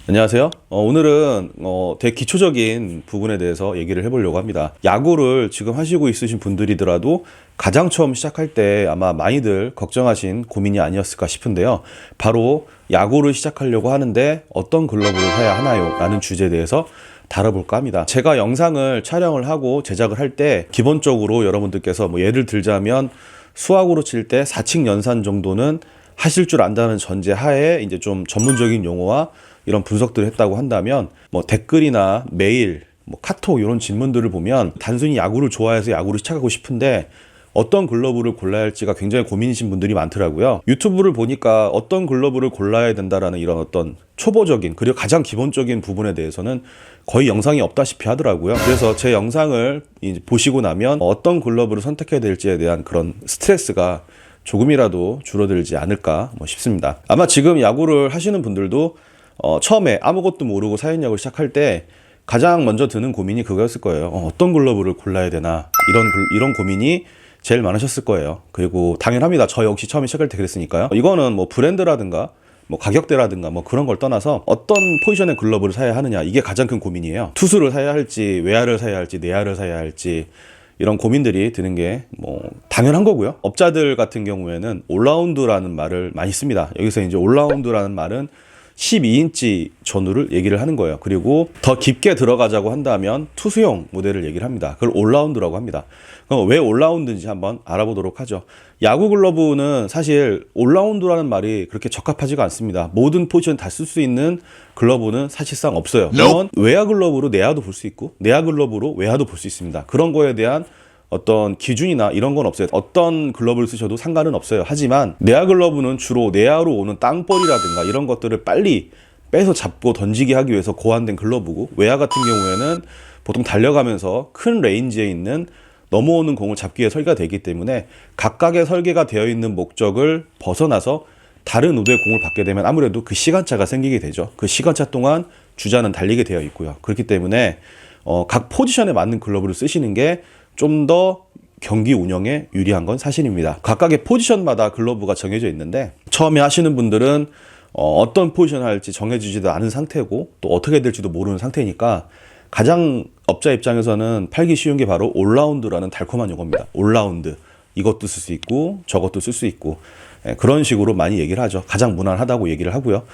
안녕하세요. 오늘은 되게 기초적인 부분에 대해서 얘기를 해보려고 합니다. 야구를 지금 하시고 있으신 분들이더라도 가장 처음 시작할 때 아마 많이들 걱정하신 고민이 아니었을까 싶은데요. 바로 야구를 시작하려고 하는데 어떤 글러브를 사야 하나요? 라는 주제에 대해서 다뤄볼까 합니다. 제가 영상을 촬영을 하고 제작을 할 때 기본적으로 여러분들께서 예를 들자면 수학으로 칠 때 4층 연산 정도는 하실 줄 안다는 전제 하에 이제 좀 전문적인 용어와 이런 분석들을 했다고 한다면 댓글이나 메일, 카톡 이런 질문들을 보면 단순히 야구를 좋아해서 야구를 시작하고 싶은데 어떤 글러브를 골라야 할지가 굉장히 고민이신 분들이 많더라고요. 유튜브를 보니까 어떤 글러브를 골라야 된다라는 이런 어떤 초보적인 그리고 가장 기본적인 부분에 대해서는 거의 영상이 없다시피 하더라고요. 그래서 제 영상을 이제 보시고 나면 어떤 글러브를 선택해야 될지에 대한 그런 스트레스가 조금이라도 줄어들지 않을까 싶습니다. 아마 지금 야구를 하시는 분들도 처음에 아무것도 모르고 사연야구를 시작할 때 가장 먼저 드는 고민이 그거였을 거예요. 어떤 글러브를 골라야 되나 이런 고민이 제일 많으셨을 거예요. 그리고 당연합니다. 저 역시 처음에 시작할 때 그랬으니까요. 이거는 브랜드라든가 가격대라든가 그런 걸 떠나서 어떤 포지션의 글러브를 사야 하느냐, 이게 가장 큰 고민이에요. 투수를 사야 할지 외야를 사야 할지 내야를 사야 할지 이런 고민들이 드는 게 당연한 거고요. 업자들 같은 경우에는 올라운드라는 말을 많이 씁니다. 여기서 이제 올라운드라는 말은 12인치 전후를 얘기를 하는 거예요. 그리고 더 깊게 들어가자고 한다면 투수용 모델을 얘기를 합니다. 그걸 올라운드라고 합니다. 그럼 왜 올라운드인지 한번 알아보도록 하죠. 야구 글러브는 사실 올라운드라는 말이 그렇게 적합하지가 않습니다. 모든 포지션 다 쓸 수 있는 글러브는 사실상 없어요. 물론 외야 글러브로 내야도 볼 수 있고 내야 글러브로 외야도 볼 수 있습니다. 그런 거에 대한 어떤 기준이나 이런 건 없어요. 어떤 글러브를 쓰셔도 상관은 없어요. 하지만 내야 글러브는 주로 내야로 오는 땅볼이라든가 이런 것들을 빨리 빼서 잡고 던지게 하기 위해서 고안된 글러브고, 외야 같은 경우에는 보통 달려가면서 큰 레인지에 있는 넘어오는 공을 잡기 위해 설계가 되기 때문에 각각의 설계가 되어 있는 목적을 벗어나서 다른 의도의 공을 받게 되면 아무래도 그 시간차가 생기게 되죠. 그 시간차 동안 주자는 달리게 되어 있고요. 그렇기 때문에 각 포지션에 맞는 글러브를 쓰시는 게 좀 더 경기 운영에 유리한 건 사실입니다. 각각의 포지션마다 글러브가 정해져 있는데 처음에 하시는 분들은 어떤 포지션을 할지 정해지지도 않은 상태고 또 어떻게 될지도 모르는 상태니까 가장 업자 입장에서는 팔기 쉬운 게 바로 올라운드라는 달콤한 용어입니다. 올라운드. 이것도 쓸 수 있고 저것도 쓸 수 있고 그런 식으로 많이 얘기를 하죠. 가장 무난하다고 얘기를 하고요.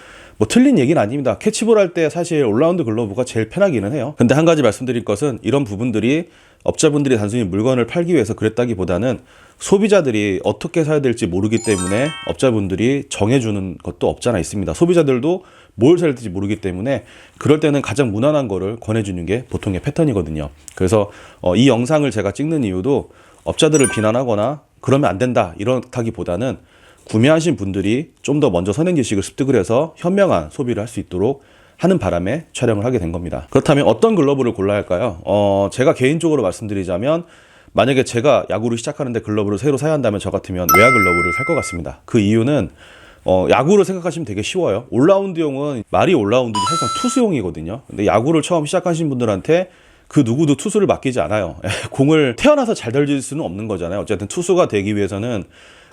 틀린 얘기는 아닙니다. 캐치볼 할 때 사실 올라운드 글러브가 제일 편하기는 해요. 근데 한 가지 말씀드릴 것은 이런 부분들이 업자분들이 단순히 물건을 팔기 위해서 그랬다기보다는 소비자들이 어떻게 사야 될지 모르기 때문에 업자분들이 정해주는 것도 없잖아 있습니다. 소비자들도 뭘 사야 될지 모르기 때문에 그럴 때는 가장 무난한 거를 권해주는 게 보통의 패턴이거든요. 그래서 이 영상을 제가 찍는 이유도 업자들을 비난하거나 그러면 안 된다 이렇다기보다는 구매하신 분들이 좀 더 먼저 선행지식을 습득을 해서 현명한 소비를 할 수 있도록 하는 바람에 촬영을 하게 된 겁니다. 그렇다면 어떤 글러브를 골라야 할까요? 제가 개인적으로 말씀드리자면 만약에 제가 야구를 시작하는데 글러브를 새로 사야 한다면 저 같으면 외야 글러브를 살 것 같습니다. 그 이유는 야구를 생각하시면 되게 쉬워요. 올라운드용은 말이 올라운드지 사실상 투수용이거든요. 근데 야구를 처음 시작하신 분들한테 그 누구도 투수를 맡기지 않아요. 공을 태어나서 잘 던질 수는 없는 거잖아요. 어쨌든 투수가 되기 위해서는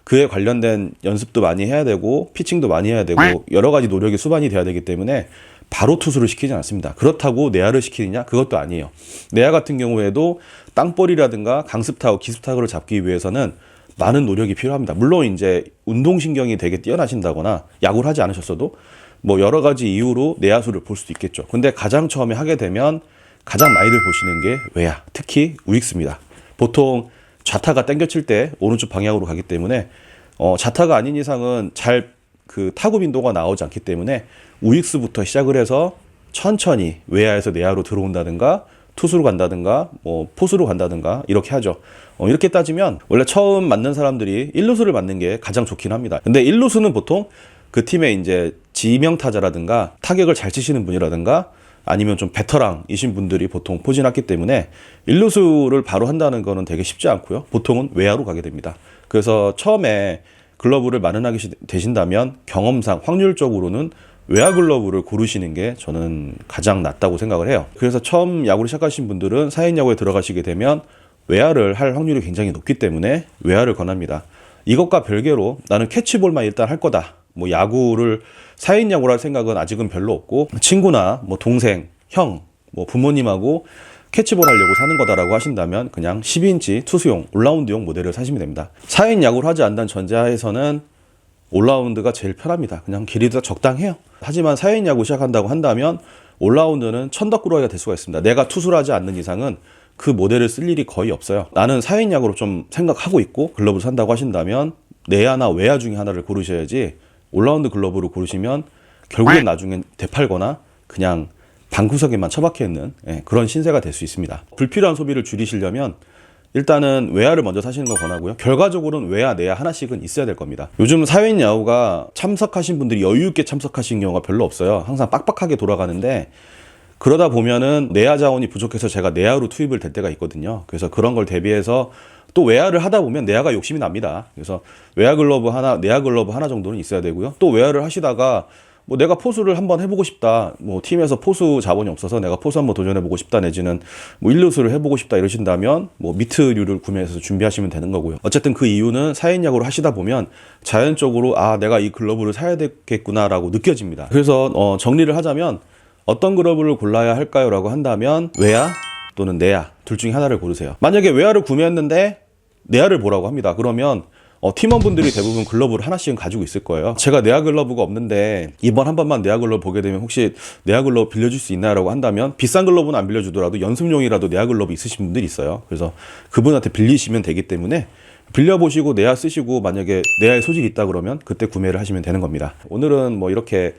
그에 관련된 연습도 많이 해야 되고 피칭도 많이 해야 되고 여러 가지 노력이 수반이 돼야 되기 때문에 바로 투수를 시키지 않습니다. 그렇다고 내야를 시키느냐? 그것도 아니에요. 내야 같은 경우에도 땅볼이라든가 강습타고 기습타구를 잡기 위해서는 많은 노력이 필요합니다. 물론 이제 운동신경이 되게 뛰어나신다거나 야구를 하지 않으셨어도 여러 가지 이유로 내야수를 볼 수도 있겠죠. 근데 가장 처음에 하게 되면 가장 많이들 보시는 게 외야, 특히 우익수입니다. 보통 좌타가 땡겨칠 때 오른쪽 방향으로 가기 때문에 좌타가 아닌 이상은 잘 그 타구 빈도가 나오지 않기 때문에 우익수부터 시작을 해서 천천히 외야에서 내야로 들어온다든가 투수로 간다든가 포수로 간다든가 이렇게 하죠. 이렇게 따지면 원래 처음 맞는 사람들이 1루수를 맞는 게 가장 좋긴 합니다. 근데 1루수는 보통 그 팀의 이제 지명타자라든가 타격을 잘 치시는 분이라든가 아니면 좀 베테랑이신 분들이 보통 포진하기 때문에 1루수를 바로 한다는 거는 되게 쉽지 않고요. 보통은 외야로 가게 됩니다. 그래서 처음에 글러브를 마련하게 되신다면 경험상 확률적으로는 외야 글러브를 고르시는 게 저는 가장 낫다고 생각을 해요. 그래서 처음 야구를 시작하신 분들은 사인 야구에 들어가시게 되면 외야를 할 확률이 굉장히 높기 때문에 외야를 권합니다. 이것과 별개로 나는 캐치볼만 일단 할 거다. 뭐 야구를 4인 야구를 할 생각은 아직은 별로 없고 친구나 뭐 동생, 형, 뭐 부모님하고 캐치볼 하려고 사는 거다라고 하신다면 그냥 12인치 투수용 올라운드용 모델을 사시면 됩니다. 4인 야구를 하지 않는 전자에서는 올라운드가 제일 편합니다. 그냥 길이도 적당해요. 하지만 4인 야구 시작한다고 한다면 올라운드는 천덕꾸러기가 될 수가 있습니다. 내가 투수를 하지 않는 이상은 그 모델을 쓸 일이 거의 없어요. 나는 4인 야구로 좀 생각하고 있고 글러브를 산다고 하신다면 내야나 외야 중에 하나를 고르셔야지 올라운드 글러브를 고르시면 결국엔 나중엔 되팔거나 그냥 방구석에만 처박혀 있는 그런 신세가 될 수 있습니다. 불필요한 소비를 줄이시려면 일단은 외야를 먼저 사시는 거 권하고요. 결과적으로는 외야, 내야 하나씩은 있어야 될 겁니다. 요즘 4인 야구가 참석하신 분들이 여유 있게 참석하신 경우가 별로 없어요. 항상 빡빡하게 돌아가는데 그러다 보면은 내야 자원이 부족해서 제가 내야로 투입을 될 때가 있거든요. 그래서 그런 걸 대비해서 또 외야를 하다 보면 내야가 욕심이 납니다. 그래서 외야 글러브 하나, 내야 글러브 하나 정도는 있어야 되고요. 또 외야를 하시다가 뭐 내가 포수를 한번 해보고 싶다. 뭐 팀에서 포수 자본이 없어서 내가 포수 한번 도전해보고 싶다. 내지는 뭐 일루수를 해보고 싶다 이러신다면 뭐 미트류를 구매해서 준비하시면 되는 거고요. 어쨌든 그 이유는 4인 야구를 하시다 보면 자연적으로 아 내가 이 글러브를 사야 되겠구나라고 느껴집니다. 그래서 정리를 하자면 어떤 글러브를 골라야 할까요? 라고 한다면 외야 또는 내야 둘 중에 하나를 고르세요. 만약에 외야를 구매했는데 내야를 보라고 합니다. 그러면 팀원분들이 대부분 글러브를 하나씩은 가지고 있을 거예요. 제가 내야 글러브가 없는데 이번 한 번만 내야 글러브 보게 되면 혹시 내야 글러브 빌려줄 수 있나요? 라고 한다면 비싼 글러브는 안 빌려주더라도 연습용이라도 내야 글러브 있으신 분들이 있어요. 그래서 그분한테 빌리시면 되기 때문에 빌려보시고 내야 쓰시고 만약에 내야에 소질이 있다 그러면 그때 구매를 하시면 되는 겁니다. 오늘은 뭐 이렇게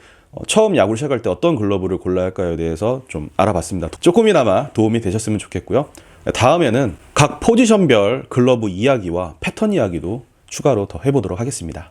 처음 야구를 시작할 때 어떤 글러브를 골라야 할까에 대해서 좀 알아봤습니다. 조금이나마 도움이 되셨으면 좋겠고요. 다음에는 각 포지션별 글러브 이야기와 패턴 이야기도 추가로 더 해보도록 하겠습니다.